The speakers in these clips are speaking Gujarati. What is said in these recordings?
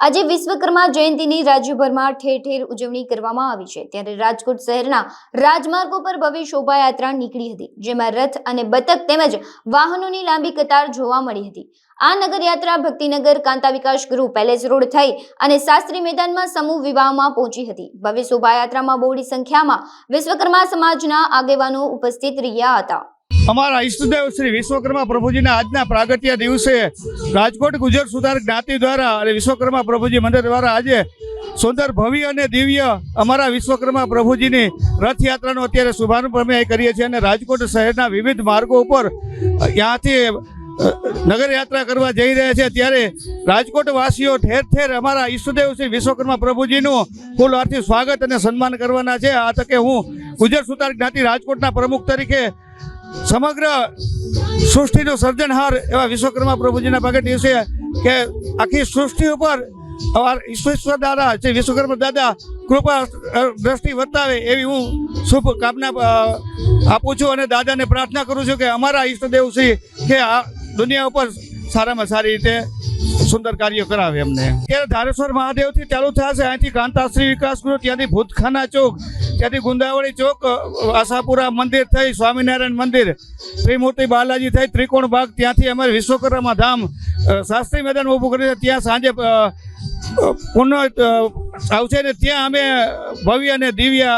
આજે વિશ્વકર્મા જયંતિની રાજ્યભરમાં ઠેર ઠેર ઉજવણી કરવામાં આવી છે। ત્યારે રાજકોટ શહેરના રાજમાર્ગો પર ભવ્ય શોભાયાત્રા નીકળી હતી, જેમાં રથ અને બતક તેમજ વાહનોની લાંબી કતાર જોવા મળી હતી। આ નગરયાત્રા ભક્તિનગર કાંતા વિકાસ ગૃહ પેલેસ રોડ થઈ અને શાસ્ત્રી મેદાનમાં સમૂહ વિવાહમાં પહોંચી હતી। ભવ્ય શોભાયાત્રામાં બહોળી સંખ્યામાં વિશ્વકર્મા સમાજના આગેવાનો ઉપસ્થિત રહ્યા હતા। અમારા ઈષ્ટદેવ શ્રી વિશ્વકર્મા પ્રભુજીના આજના પ્રાગટ્ય દિવસે રાજકોટ ગુજર સુધાર જ્ઞાતિ દ્વારા અને વિશ્વકર્મા પ્રભુજી મંદિર દ્વારા આજે સુંદર ભવ્ય અને દિવ્ય અમારા વિશ્વકર્મા પ્રભુજીની રથયાત્રાનો અત્યારે શુભારંભ અમે કરીએ છીએ અને રાજકોટ શહેરના વિવિધ માર્ગો ઉપર ત્યાંથી નગરયાત્રા કરવા જઈ રહ્યા છે। ત્યારે રાજકોટ વાસીઓ ઠેર ઠેર અમારા ઈષ્ટદેવ શ્રી વિશ્વકર્મા પ્રભુજીનું ફૂલ હારથી સ્વાગત અને સન્માન કરવાના છે। આ તકે હું ગુજર સુધાર જ્ઞાતિ રાજકોટના પ્રમુખ તરીકે સમગ્ર સૃષ્ટિનો સર્જનહાર એવા વિશ્વકર્મા પ્રભુજીના પ્રગટ દિવસે કે આખી સૃષ્ટિ ઉપર ઈશ્વર દાદા જે વિશ્વકર્મા દાદા કૃપા દ્રષ્ટિ વર્તાવે એવી હું શુભ કામના આપું છું અને દાદાને પ્રાર્થના કરું છું કે અમારા ઈષ્ટદેવ શ્રી કે આ દુનિયા ઉપર સારામાં સારી રીતે સુંદર કાર્યો કરાવે અમને। ત્યારે ધારેશ્વર મહાદેવથી ચાલુ થશે, અહીંથી કાંતાશ્રી વિકાસ ગૃહ, ત્યાંથી ભૂતખાના ચોક, ત્યાંથી ગુંદાવળી ચોક, આશાપુરા મંદિર થઈ સ્વામિનારાયણ મંદિર, ત્રિમૂર્તિ બાલાજી થઈ ત્રિકોણ બાગ, ત્યાંથી અમારે વિશ્વકર્મા ધામ શાસ્ત્રી મેદાન ઊભું કર્યું છે, ત્યાં સાંજે પુનઃ આવશે ને ત્યાં અમે ભવ્ય અને દિવ્ય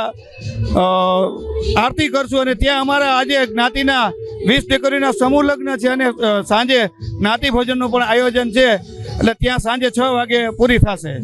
આરતી કરશું અને ત્યાં અમારા આજે જ્ઞાતિના 20 દીકરીના સમૂહ લગ્ન છે અને સાંજે જ્ઞાતિ ભોજનનું પણ આયોજન છે, એટલે ત્યાં સાંજે 6 વાગે પૂરી થશે।